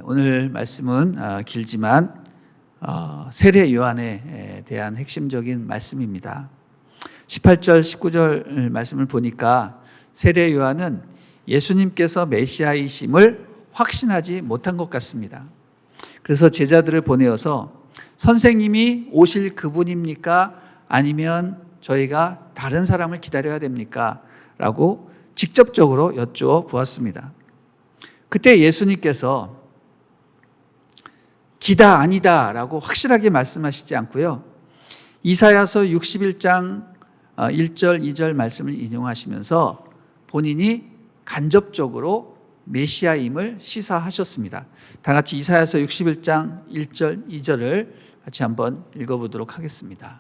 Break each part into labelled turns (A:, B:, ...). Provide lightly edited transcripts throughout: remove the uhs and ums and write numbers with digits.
A: 오늘 말씀은 길지만 세례 요한에 대한 핵심적인 말씀입니다. 18절, 19절 말씀을 보니까 세례 요한은 예수님께서 메시아이심을 확신하지 못한 것 같습니다. 그래서 제자들을 보내어서 선생님이 오실 그분입니까? 아니면 저희가 다른 사람을 기다려야 됩니까? 라고 직접적으로 여쭈어 보았습니다. 그때 예수님께서 기다 아니다 라고 확실하게 말씀하시지 않고요, 이사야서 61장 1절 2절 말씀을 인용하시면서 본인이 간접적으로 메시아임을 시사하셨습니다. 다 같이 이사야서 61장 1절 2절을 같이 한번 읽어보도록 하겠습니다.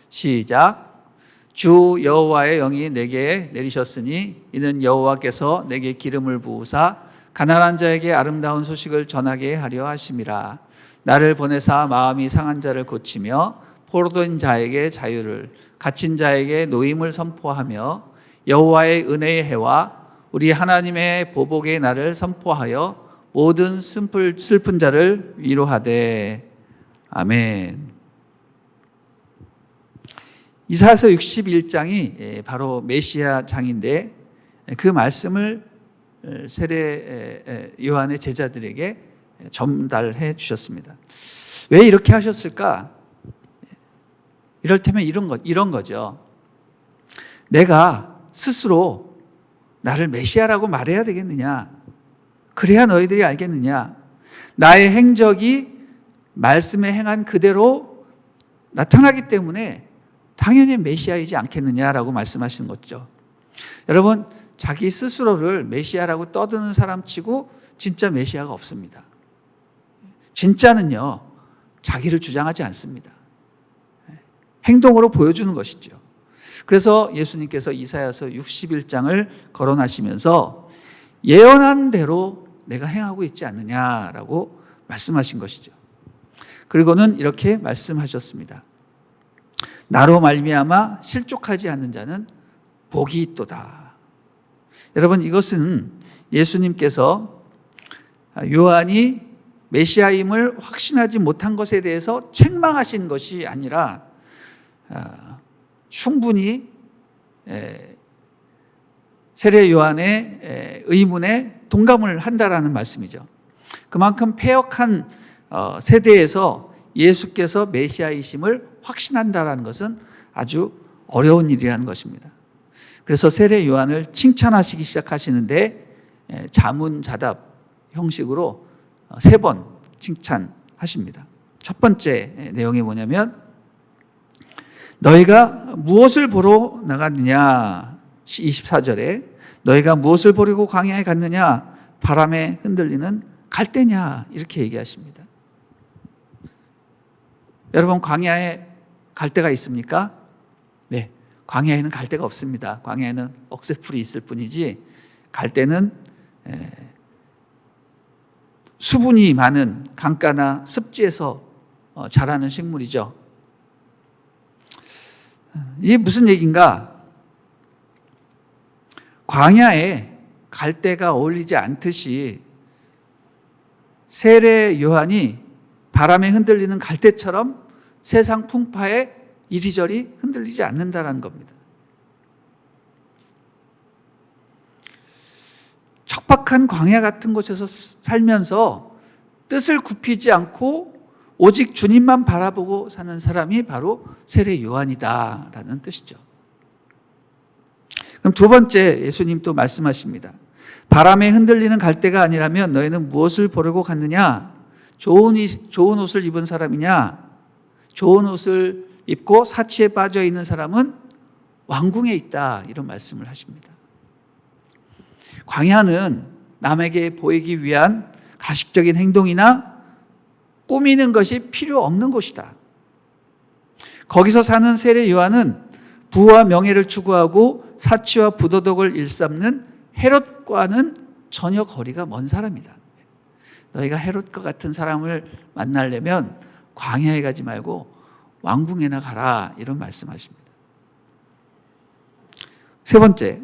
A: 시작. 주 여호와의 영이 내게 내리셨으니 이는 여호와께서 내게 기름을 부으사 가난한 자에게 아름다운 소식을 전하게 하려 하심이라. 나를 보내사 마음이 상한 자를 고치며 포로된 자에게 자유를, 갇힌 자에게 노임을 선포하며 여호와의 은혜의 해와 우리 하나님의 보복의 날을 선포하여 모든 슬픈 자를 위로하되. 아멘. 이사야서 61장이 바로 메시아 장인데 그 말씀을 세례 요한의 제자들에게 전달해 주셨습니다. 왜 이렇게 하셨을까? 이럴테면 이런 거죠. 내가 스스로 나를 메시아라고 말해야 되겠느냐? 그래야 너희들이 알겠느냐? 나의 행적이 말씀에 행한 그대로 나타나기 때문에 당연히 메시아이지 않겠느냐라고 말씀하시는 거죠. 여러분, 자기 스스로를 메시아라고 떠드는 사람 치고 진짜 메시아가 없습니다. 진짜는요, 자기를 주장하지 않습니다. 행동으로 보여주는 것이죠. 그래서 예수님께서 이사야서 61장을 거론하시면서 예언한 대로 내가 행하고 있지 않느냐라고 말씀하신 것이죠. 그리고는 이렇게 말씀하셨습니다. 나로 말미암아 실족하지 않는 자는 복이 있도다. 여러분, 이것은 예수님께서 요한이 메시아임을 확신하지 못한 것에 대해서 책망하신 것이 아니라 충분히 세례 요한의 의문에 동감을 한다라는 말씀이죠. 그만큼 패역한 세대에서 예수께서 메시아이심을 확신한다라는 것은 아주 어려운 일이라는 것입니다. 그래서 세례 요한을 칭찬하시기 시작하시는데 자문자답 형식으로 3번 칭찬하십니다. 첫 번째 내용이 뭐냐면, 너희가 무엇을 보러 나갔느냐? 24절에 너희가 무엇을 보려고 광야에 갔느냐? 바람에 흔들리는 갈대냐? 이렇게 얘기하십니다. 여러분, 광야에 갈대가 있습니까? 네, 광야에는 갈대가 없습니다. 광야에는 억새풀이 있을 뿐이지 갈대는 수분이 많은 강가나 습지에서 자라는 식물이죠. 이게 무슨 얘기인가? 광야에 갈대가 어울리지 않듯이 세례 요한이 바람에 흔들리는 갈대처럼 세상 풍파에 이리저리 흔들리지 않는다는 겁니다. 척박한 광야 같은 곳에서 살면서 뜻을 굽히지 않고 오직 주님만 바라보고 사는 사람이 바로 세례 요한이다라는 뜻이죠. 그럼 두 번째 예수님 또 말씀하십니다. 바람에 흔들리는 갈대가 아니라면 너희는 무엇을 보려고 갔느냐? 좋은 옷을 입은 사람이냐? 좋은 옷을 입고 사치에 빠져 있는 사람은 왕궁에 있다, 이런 말씀을 하십니다. 광야는 남에게 보이기 위한 가식적인 행동이나 꾸미는 것이 필요 없는 곳이다. 거기서 사는 세례 요한은 부와 명예를 추구하고 사치와 부도덕을 일삼는 헤롯과는 전혀 거리가 먼 사람이다. 너희가 헤롯과 같은 사람을 만나려면 광야에 가지 말고 왕궁에나 가라, 이런 말씀하십니다. 세 번째,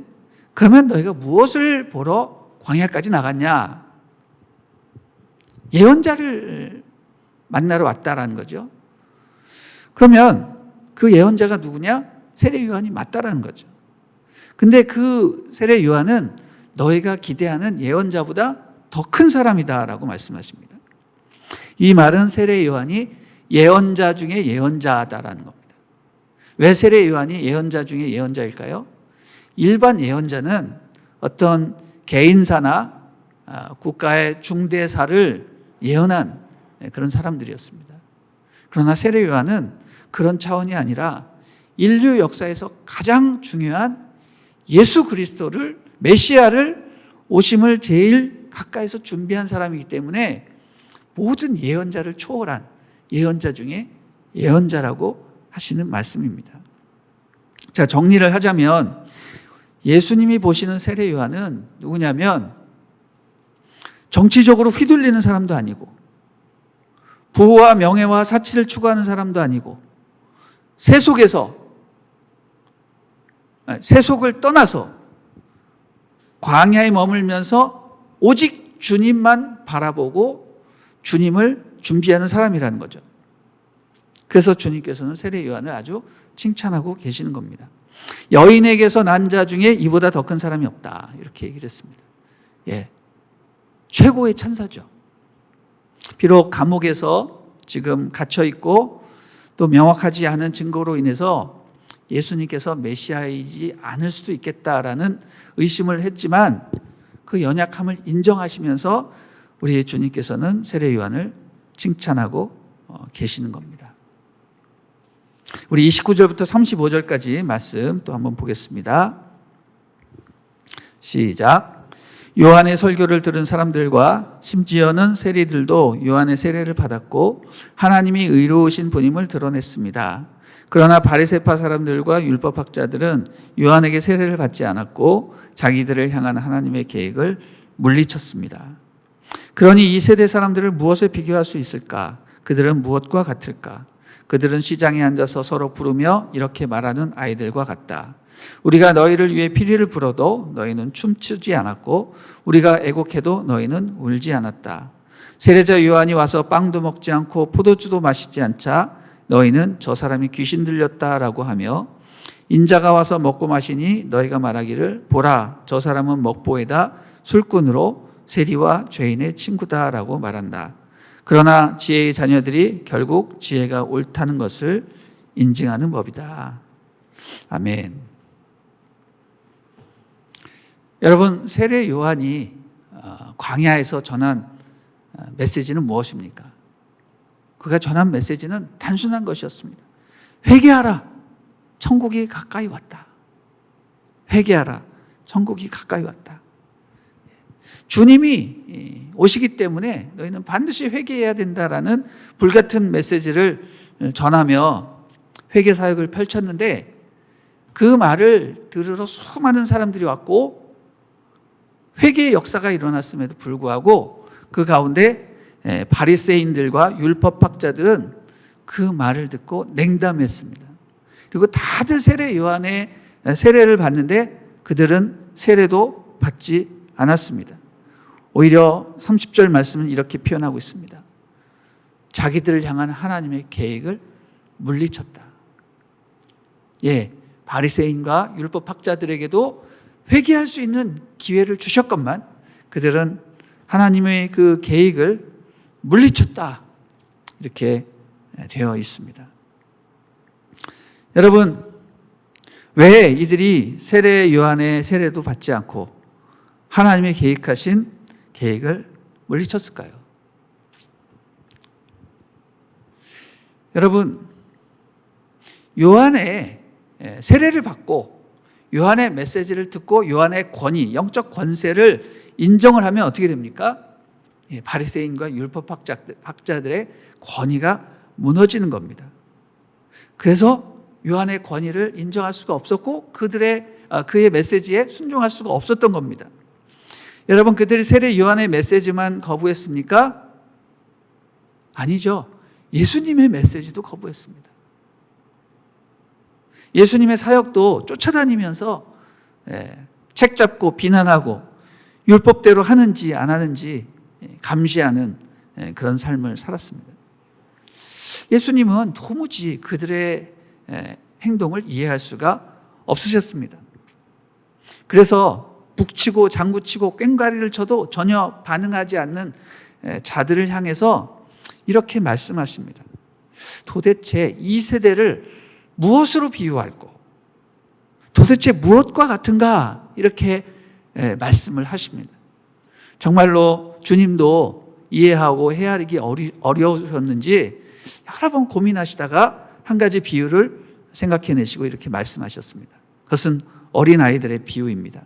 A: 그러면 너희가 무엇을 보러 광야까지 나갔냐? 예언자를 만나러 왔다라는 거죠. 그러면 그 예언자가 누구냐? 세례 요한이 맞다라는 거죠. 근데 그 세례 요한은 너희가 기대하는 예언자보다 더 큰 사람이다라고 말씀하십니다. 이 말은 세례 요한이 예언자 중에 예언자다라는 겁니다. 왜 세례 요한이 예언자 중에 예언자일까요? 일반 예언자는 어떤 개인사나 국가의 중대사를 예언한 그런 사람들이었습니다. 그러나 세례 요한은 그런 차원이 아니라 인류 역사에서 가장 중요한 예수 그리스도를, 메시아를 오심을 제일 가까이서 준비한 사람이기 때문에 모든 예언자를 초월한 예언자 중에 예언자라고 하시는 말씀입니다. 자, 정리를 하자면 예수님이 보시는 세례 요한은 누구냐면 정치적으로 휘둘리는 사람도 아니고 부와 명예와 사치를 추구하는 사람도 아니고 세속을 떠나서 광야에 머물면서 오직 주님만 바라보고 주님을 준비하는 사람이라는 거죠. 그래서 주님께서는 세례 요한을 아주 칭찬하고 계시는 겁니다. 여인에게서 난 자 중에 이보다 더 큰 사람이 없다, 이렇게 얘기를 했습니다. 예, 최고의 천사죠. 비록 감옥에서 지금 갇혀 있고 또 명확하지 않은 증거로 인해서 예수님께서 메시아이지 않을 수도 있겠다라는 의심을 했지만 그 연약함을 인정하시면서 우리 주님께서는 세례 요한을 칭찬하고 계시는 겁니다. 우리 29절부터 35절까지 말씀 또 한번 보겠습니다. 시작. 요한의 설교를 들은 사람들과 심지어는 세리들도 요한의 세례를 받았고 하나님이 의로우신 분임을 드러냈습니다. 그러나 바리새파 사람들과 율법학자들은 요한에게 세례를 받지 않았고 자기들을 향한 하나님의 계획을 물리쳤습니다. 그러니 이 세대 사람들을 무엇에 비교할 수 있을까? 그들은 무엇과 같을까? 그들은 시장에 앉아서 서로 부르며 이렇게 말하는 아이들과 같다. 우리가 너희를 위해 피리를 불어도 너희는 춤추지 않았고 우리가 애곡해도 너희는 울지 않았다. 세례자 요한이 와서 빵도 먹지 않고 포도주도 마시지 않자 너희는 저 사람이 귀신 들렸다라고 하며 인자가 와서 먹고 마시니 너희가 말하기를 보라 저 사람은 먹보에다 술꾼으로 세리와 죄인의 친구다라고 말한다. 그러나 지혜의 자녀들이 결국 지혜가 옳다는 것을 인증하는 법이다. 아멘. 여러분, 세례 요한이 광야에서 전한 메시지는 무엇입니까? 그가 전한 메시지는 단순한 것이었습니다. 회개하라, 천국이 가까이 왔다. 회개하라, 천국이 가까이 왔다. 주님이 오시기 때문에 너희는 반드시 회개해야 된다라는 불같은 메시지를 전하며 회개 사역을 펼쳤는데 그 말을 들으러 수많은 사람들이 왔고 회개의 역사가 일어났음에도 불구하고 그 가운데 바리새인들과 율법학자들은 그 말을 듣고 냉담했습니다. 그리고 다들 세례 요한의 세례를 받는데 그들은 세례도 받지 않았습니다. 오히려 30절 말씀은 이렇게 표현하고 있습니다. 자기들을 향한 하나님의 계획을 물리쳤다. 예, 바리새인과 율법학자들에게도 회개할 수 있는 기회를 주셨건만 그들은 하나님의 그 계획을 물리쳤다. 이렇게 되어 있습니다. 여러분, 왜 이들이 세례 요한의 세례도 받지 않고 하나님의 계획하신 계획을 물리쳤을까요? 여러분, 요한의 세례를 받고 요한의 메시지를 듣고 요한의 권위, 영적 권세를 인정을 하면 어떻게 됩니까? 바리새인과 율법학자들의 권위가 무너지는 겁니다. 그래서 요한의 권위를 인정할 수가 없었고 그의 메시지에 순종할 수가 없었던 겁니다. 여러분, 그들이 세례 요한의 메시지만 거부했습니까? 아니죠. 예수님의 메시지도 거부했습니다. 예수님의 사역도 쫓아다니면서 책 잡고 비난하고 율법대로 하는지 안 하는지 감시하는 그런 삶을 살았습니다. 예수님은 도무지 그들의 행동을 이해할 수가 없으셨습니다. 그래서 북치고 장구치고 꽹과리를 쳐도 전혀 반응하지 않는 자들을 향해서 이렇게 말씀하십니다. 도대체 이 세대를 무엇으로 비유할꼬? 도대체 무엇과 같은가? 이렇게 말씀을 하십니다. 정말로 주님도 이해하고 헤아리기 어려우셨는지 여러 번 고민하시다가 한 가지 비유를 생각해내시고 이렇게 말씀하셨습니다. 그것은 어린아이들의 비유입니다.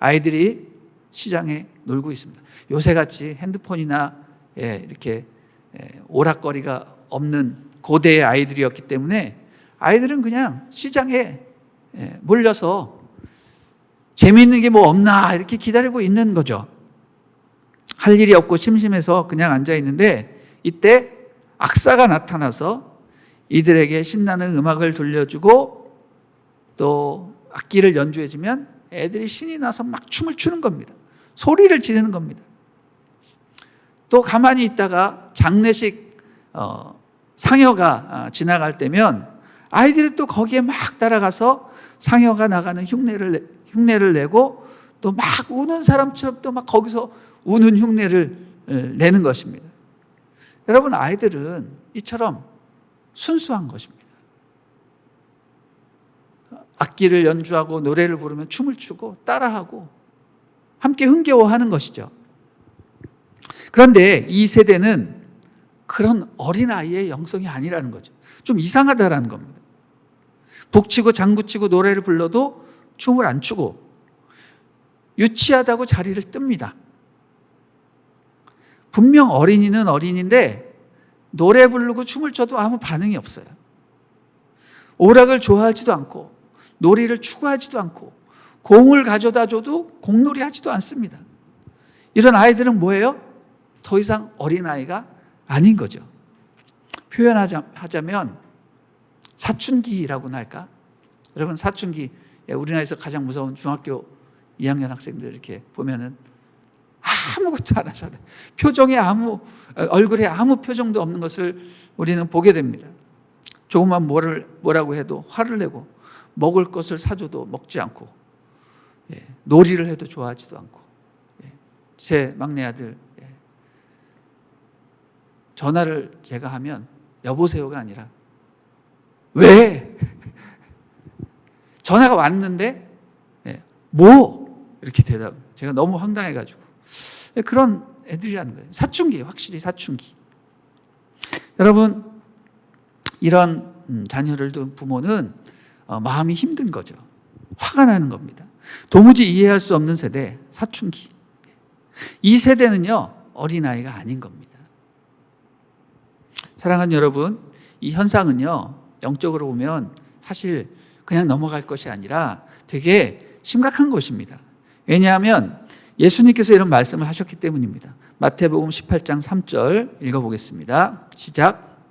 A: 아이들이 시장에 놀고 있습니다. 요새같이 핸드폰이나 이렇게 오락거리가 없는 고대의 아이들이었기 때문에 아이들은 그냥 시장에 몰려서 재미있는 게 뭐 없나 이렇게 기다리고 있는 거죠. 할 일이 없고 심심해서 그냥 앉아 있는데 이때 악사가 나타나서 이들에게 신나는 음악을 들려주고 또 악기를 연주해주면 애들이 신이 나서 막 춤을 추는 겁니다. 소리를 지르는 겁니다. 또 가만히 있다가 장례식 상여가 지나갈 때면 아이들이 또 거기에 막 따라가서 상여가 나가는 흉내를 내고 또 막 우는 사람처럼 또 막 거기서 우는 흉내를 내는 것입니다. 여러분, 아이들은 이처럼 순수한 것입니다. 악기를 연주하고 노래를 부르면 춤을 추고 따라하고 함께 흥겨워하는 것이죠. 그런데 이 세대는 그런 어린아이의 영성이 아니라는 거죠. 좀 이상하다라는 겁니다. 북치고 장구치고 노래를 불러도 춤을 안 추고 유치하다고 자리를 뜹니다. 분명 어린이는 어린인데 노래 부르고 춤을 춰도 아무 반응이 없어요. 오락을 좋아하지도 않고 놀이를 추구하지도 않고 공을 가져다 줘도 공놀이 하지도 않습니다. 이런 아이들은 뭐예요? 더 이상 어린아이가 아닌 거죠. 표현하자면 사춘기라고나 할까? 여러분, 사춘기, 우리나라에서 가장 무서운 중학교 2학년 학생들 이렇게 보면은 아무것도 안 하잖아요. 얼굴에 아무 표정도 없는 것을 우리는 보게 됩니다. 조금만 뭐라고 해도 화를 내고 먹을 것을 사줘도 먹지 않고 놀이를 해도 좋아하지도 않고 제 막내 아들 전화를 제가 하면 여보세요가 아니라 왜? 전화가 왔는데 뭐? 이렇게 대답. 제가 너무 황당해가지고 그런 애들이라는 거예요. 사춘기, 확실히 사춘기. 여러분, 이런 자녀를 둔 부모는 마음이 힘든 거죠. 화가 나는 겁니다. 도무지 이해할 수 없는 세대, 사춘기. 이 세대는요, 어린아이가 아닌 겁니다. 사랑하는 여러분, 이 현상은요, 영적으로 보면 사실 그냥 넘어갈 것이 아니라 되게 심각한 것입니다. 왜냐하면 예수님께서 이런 말씀을 하셨기 때문입니다. 마태복음 18장 3절 읽어보겠습니다. 시작.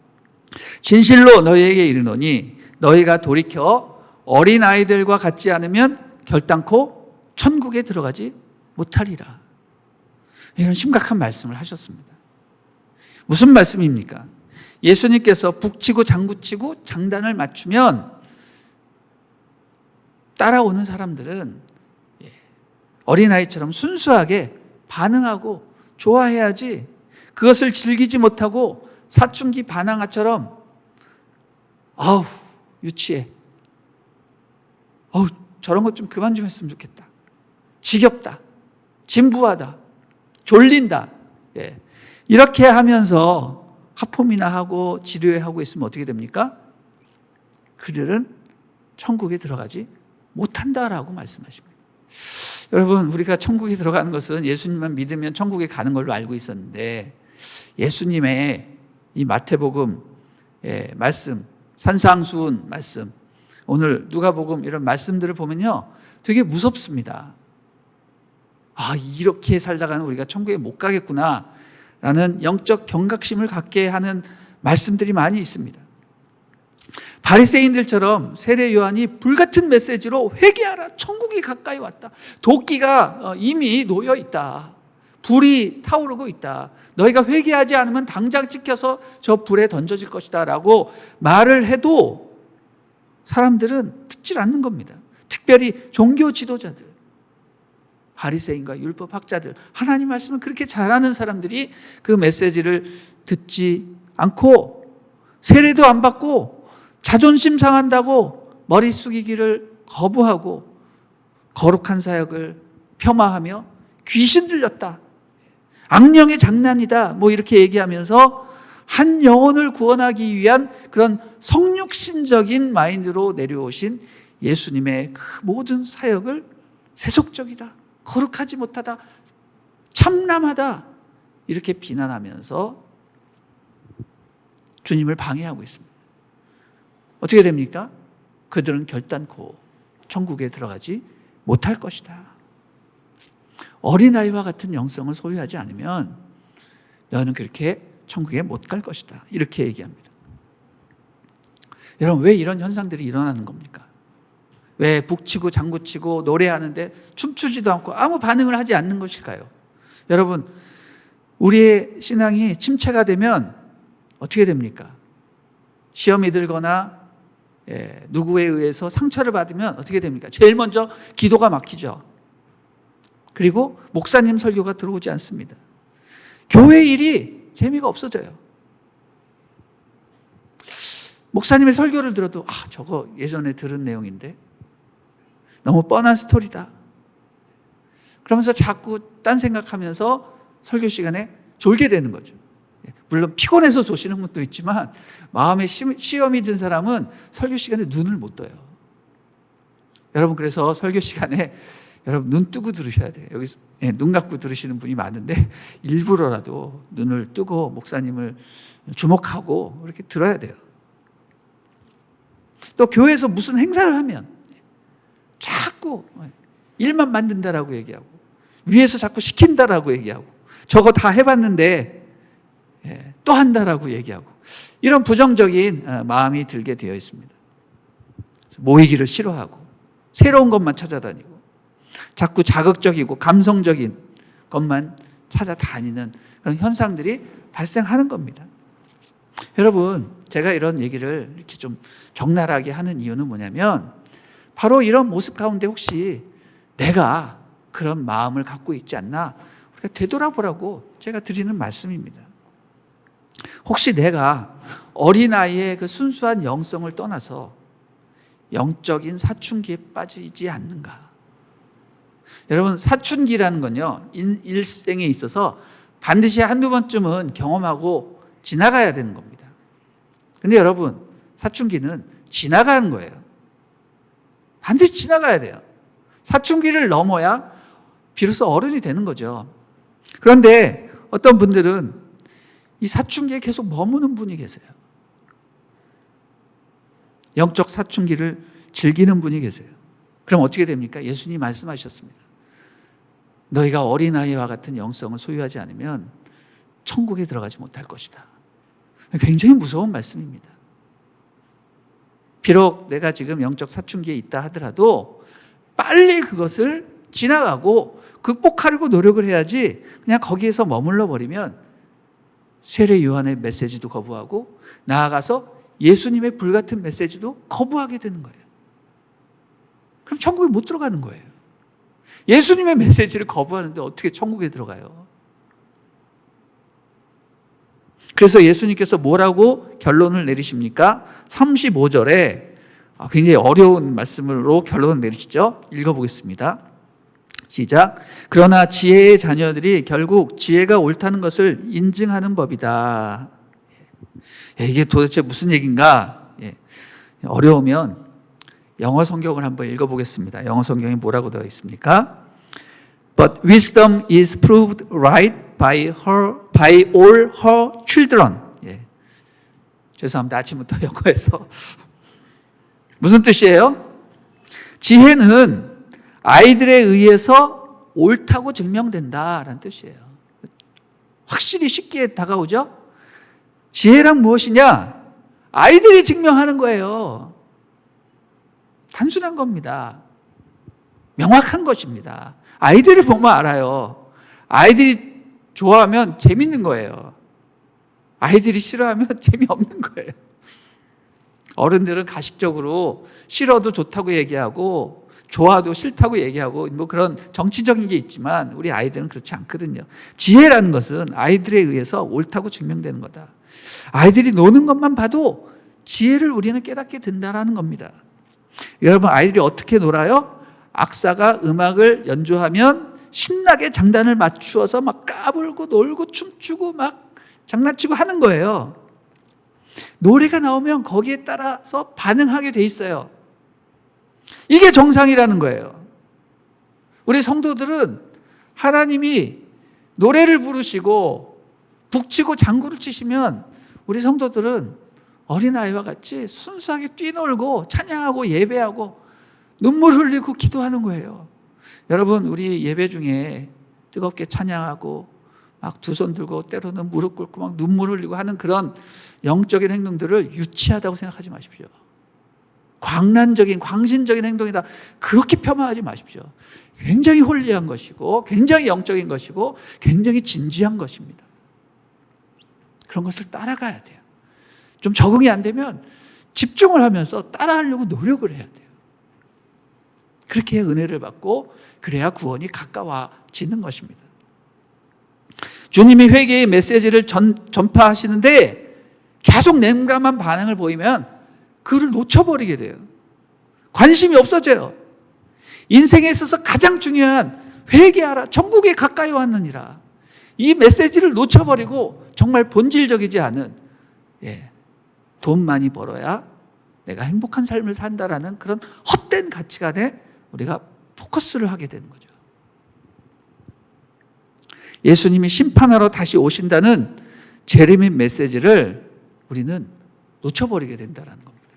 A: 진실로 너희에게 이르노니 너희가 돌이켜 어린아이들과 같지 않으면 결단코 천국에 들어가지 못하리라. 이런 심각한 말씀을 하셨습니다. 무슨 말씀입니까? 예수님께서 북치고 장구치고 장단을 맞추면 따라오는 사람들은 어린아이처럼 순수하게 반응하고 좋아해야지 그것을 즐기지 못하고 사춘기 반항아처럼 아우 유치해, 저런 것 좀 그만 좀 했으면 좋겠다, 지겹다, 진부하다, 졸린다, 이렇게 하면서 하품이나 하고 지뢰하고 있으면 어떻게 됩니까? 그들은 천국에 들어가지 못한다라고 말씀하십니다. 여러분, 우리가 천국에 들어가는 것은 예수님만 믿으면 천국에 가는 걸로 알고 있었는데 예수님의 이 마태복음 말씀, 산상수훈 말씀, 오늘 누가복음 이런 말씀들을 보면요 되게 무섭습니다. 이렇게 살다가는 우리가 천국에 못 가겠구나 라는 영적 경각심을 갖게 하는 말씀들이 많이 있습니다. 바리새인들처럼 세례 요한이 불같은 메시지로 회개하라, 천국이 가까이 왔다, 도끼가 이미 놓여 있다, 불이 타오르고 있다. 너희가 회개하지 않으면 당장 찍혀서 저 불에 던져질 것이다 라고 말을 해도 사람들은 듣질 않는 겁니다. 특별히 종교 지도자들, 바리새인과 율법학자들, 하나님 말씀을 그렇게 잘하는 사람들이 그 메시지를 듣지 않고 세례도 안 받고 자존심 상한다고 머리 숙이기를 거부하고 거룩한 사역을 폄하하며 귀신 들렸다, 악령의 장난이다, 뭐 이렇게 얘기하면서 한 영혼을 구원하기 위한 그런 성육신적인 마인드로 내려오신 예수님의 그 모든 사역을 세속적이다, 거룩하지 못하다, 참람하다 이렇게 비난하면서 주님을 방해하고 있습니다. 어떻게 됩니까? 그들은 결단코 천국에 들어가지 못할 것이다. 어린아이와 같은 영성을 소유하지 않으면 너는 그렇게 천국에 못 갈 것이다. 이렇게 얘기합니다. 여러분, 왜 이런 현상들이 일어나는 겁니까? 왜 북치고 장구치고 노래하는데 춤추지도 않고 아무 반응을 하지 않는 것일까요? 여러분, 우리의 신앙이 침체가 되면 어떻게 됩니까? 시험이 들거나 누구에 의해서 상처를 받으면 어떻게 됩니까? 제일 먼저 기도가 막히죠. 그리고 목사님 설교가 들어오지 않습니다. 교회 일이 재미가 없어져요. 목사님의 설교를 들어도 저거 예전에 들은 내용인데 너무 뻔한 스토리다. 그러면서 자꾸 딴 생각하면서 설교 시간에 졸게 되는 거죠. 물론 피곤해서 조시는 분도 있지만 마음에 시험이 든 사람은 설교 시간에 눈을 못 떠요. 여러분, 그래서 설교 시간에 여러분 눈 뜨고 들으셔야 돼요. 여기서 눈 감고 들으시는 분이 많은데 일부러라도 눈을 뜨고 목사님을 주목하고 그렇게 들어야 돼요. 또 교회에서 무슨 행사를 하면 자꾸 일만 만든다라고 얘기하고 위에서 자꾸 시킨다라고 얘기하고 저거 다 해봤는데 또 한다라고 얘기하고 이런 부정적인 마음이 들게 되어 있습니다. 모이기를 싫어하고 새로운 것만 찾아다니고 자꾸 자극적이고 감성적인 것만 찾아다니는 그런 현상들이 발생하는 겁니다. 여러분, 제가 이런 얘기를 이렇게 좀 적나라하게 하는 이유는 뭐냐면 바로 이런 모습 가운데 혹시 내가 그런 마음을 갖고 있지 않나 우리가 되돌아보라고 제가 드리는 말씀입니다. 혹시 내가 어린아이의 그 순수한 영성을 떠나서 영적인 사춘기에 빠지지 않는가? 여러분, 사춘기라는 건요, 일생에 있어서 반드시 한두 번쯤은 경험하고 지나가야 되는 겁니다. 근데 여러분, 사춘기는 지나가는 거예요. 반드시 지나가야 돼요. 사춘기를 넘어야 비로소 어른이 되는 거죠. 그런데 어떤 분들은 이 사춘기에 계속 머무는 분이 계세요. 영적 사춘기를 즐기는 분이 계세요. 그럼 어떻게 됩니까? 예수님이 말씀하셨습니다. 너희가 어린아이와 같은 영성을 소유하지 않으면 천국에 들어가지 못할 것이다. 굉장히 무서운 말씀입니다. 비록 내가 지금 영적 사춘기에 있다 하더라도 빨리 그것을 지나가고 극복하려고 노력을 해야지 그냥 거기에서 머물러 버리면 세례 요한의 메시지도 거부하고 나아가서 예수님의 불같은 메시지도 거부하게 되는 거예요. 그럼 천국에 못 들어가는 거예요. 예수님의 메시지를 거부하는데 어떻게 천국에 들어가요? 그래서 예수님께서 뭐라고 결론을 내리십니까? 35절에 굉장히 어려운 말씀으로 결론을 내리시죠. 읽어보겠습니다. 시작. 그러나 지혜의 자녀들이 결국 지혜가 옳다는 것을 인증하는 법이다. 이게 도대체 무슨 얘기인가? 어려우면 영어 성경을 한번 읽어보겠습니다. 영어 성경이 뭐라고 되어 있습니까? But wisdom is proved right by all her children. 죄송합니다. 아침부터 영어에서. 무슨 뜻이에요? 지혜는 아이들에 의해서 옳다고 증명된다라는 뜻이에요. 확실히 쉽게 다가오죠? 지혜란 무엇이냐? 아이들이 증명하는 거예요. 단순한 겁니다. 명확한 것입니다. 아이들을 보면 알아요. 아이들이 좋아하면 재밌는 거예요. 아이들이 싫어하면 재미없는 거예요. 어른들은 가식적으로 싫어도 좋다고 얘기하고 좋아도 싫다고 얘기하고 뭐 그런 정치적인 게 있지만 우리 아이들은 그렇지 않거든요. 지혜라는 것은 아이들에 의해서 옳다고 증명되는 거다. 아이들이 노는 것만 봐도 지혜를 우리는 깨닫게 된다는 겁니다. 여러분, 아이들이 어떻게 놀아요? 악사가 음악을 연주하면 신나게 장단을 맞추어서 막 까불고 놀고 춤추고 막 장난치고 하는 거예요. 노래가 나오면 거기에 따라서 반응하게 돼 있어요. 이게 정상이라는 거예요. 우리 성도들은 하나님이 노래를 부르시고 북치고 장구를 치시면 우리 성도들은 어린아이와 같이 순수하게 뛰놀고 찬양하고 예배하고 눈물 흘리고 기도하는 거예요. 여러분, 우리 예배 중에 뜨겁게 찬양하고 막 두 손 들고 때로는 무릎 꿇고 막 눈물 흘리고 하는 그런 영적인 행동들을 유치하다고 생각하지 마십시오. 광란적인 광신적인 행동이다, 그렇게 폄하하지 마십시오. 굉장히 홀리한 것이고 굉장히 영적인 것이고 굉장히 진지한 것입니다. 그런 것을 따라가야 돼요. 좀 적응이 안 되면 집중을 하면서 따라하려고 노력을 해야 돼요. 그렇게 해야 은혜를 받고 그래야 구원이 가까워지는 것입니다. 주님이 회개의 메시지를 전파하시는데 계속 냉담한 반응을 보이면 그를 놓쳐버리게 돼요. 관심이 없어져요. 인생에 있어서 가장 중요한 회개하라, 천국에 가까이 왔느니라, 이 메시지를 놓쳐버리고 정말 본질적이지 않은 돈 많이 벌어야 내가 행복한 삶을 산다라는 그런 헛된 가치관에 우리가 포커스를 하게 되는 거죠. 예수님이 심판하러 다시 오신다는 재림의 메시지를 우리는 놓쳐버리게 된다는 겁니다.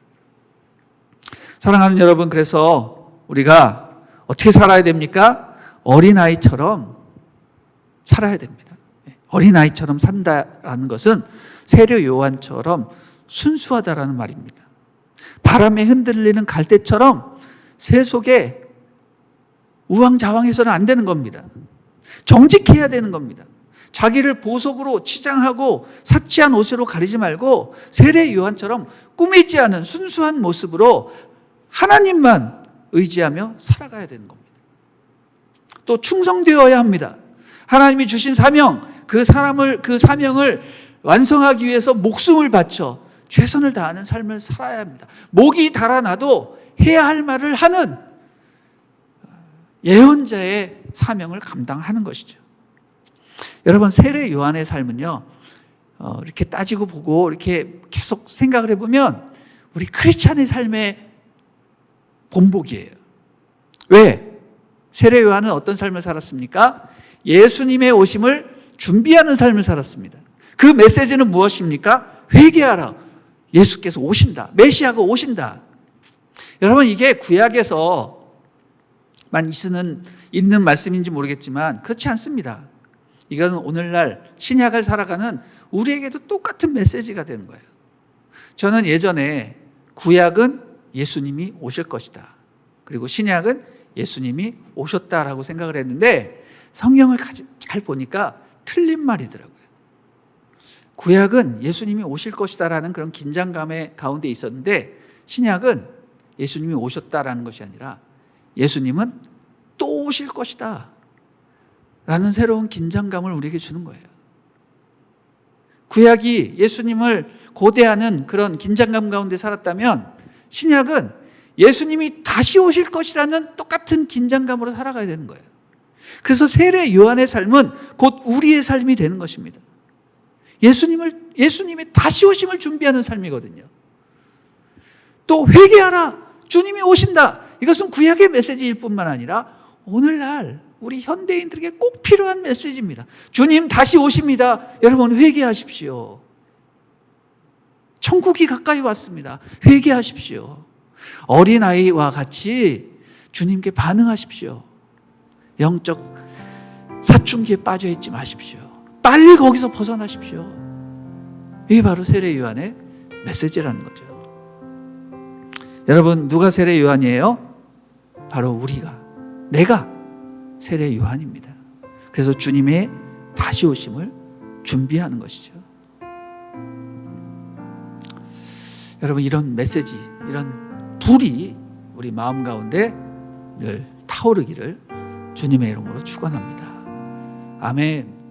A: 사랑하는 여러분, 그래서 우리가 어떻게 살아야 됩니까? 어린아이처럼 살아야 됩니다. 어린아이처럼 산다라는 것은 세례 요한처럼 순수하다라는 말입니다. 바람에 흔들리는 갈대처럼 세속에 우왕좌왕해서는 안 되는 겁니다. 정직해야 되는 겁니다. 자기를 보석으로 치장하고 사치한 옷으로 가리지 말고 세례 요한처럼 꾸미지 않은 순수한 모습으로 하나님만 의지하며 살아가야 되는 겁니다. 또 충성되어야 합니다. 하나님이 주신 사명, 그 사명을 완성하기 위해서 목숨을 바쳐 최선을 다하는 삶을 살아야 합니다. 목이 달아나도 해야 할 말을 하는 예언자의 사명을 감당하는 것이죠. 여러분, 세례 요한의 삶은요, 이렇게 따지고 보고 이렇게 계속 생각을 해보면 우리 크리스찬의 삶의 본보기예요. 왜? 세례 요한은 어떤 삶을 살았습니까? 예수님의 오심을 준비하는 삶을 살았습니다. 그 메시지는 무엇입니까? 회개하라. 예수께서 오신다. 메시아가 오신다. 여러분, 이게 구약에서만 있는 말씀인지 모르겠지만 그렇지 않습니다. 이건 오늘날 신약을 살아가는 우리에게도 똑같은 메시지가 되는 거예요. 저는 예전에 구약은 예수님이 오실 것이다, 그리고 신약은 예수님이 오셨다라고 생각을 했는데 성경을 잘 보니까 틀린 말이더라고요. 구약은 예수님이 오실 것이다라는 그런 긴장감의 가운데 있었는데 신약은 예수님이 오셨다라는 것이 아니라 예수님은 또 오실 것이다 라는 새로운 긴장감을 우리에게 주는 거예요. 구약이 예수님을 고대하는 그런 긴장감 가운데 살았다면 신약은 예수님이 다시 오실 것이라는 똑같은 긴장감으로 살아가야 되는 거예요. 그래서 세례 요한의 삶은 곧 우리의 삶이 되는 것입니다. 예수님의 다시 오심을 준비하는 삶이거든요. 또 회개하라, 주님이 오신다, 이것은 구약의 메시지일 뿐만 아니라 오늘날 우리 현대인들에게 꼭 필요한 메시지입니다. 주님 다시 오십니다. 여러분, 회개하십시오. 천국이 가까이 왔습니다. 회개하십시오. 어린아이와 같이 주님께 반응하십시오. 영적 사춘기에 빠져 있지 마십시오. 빨리 거기서 벗어나십시오. 이게 바로 세례 요한의 메시지라는 거죠. 여러분, 누가 세례 요한이에요? 바로 우리가, 내가 세례 요한입니다. 그래서 주님의 다시 오심을 준비하는 것이죠. 여러분, 이런 메시지, 이런 불이 우리 마음 가운데 늘 타오르기를 주님의 이름으로 축원합니다. 아멘.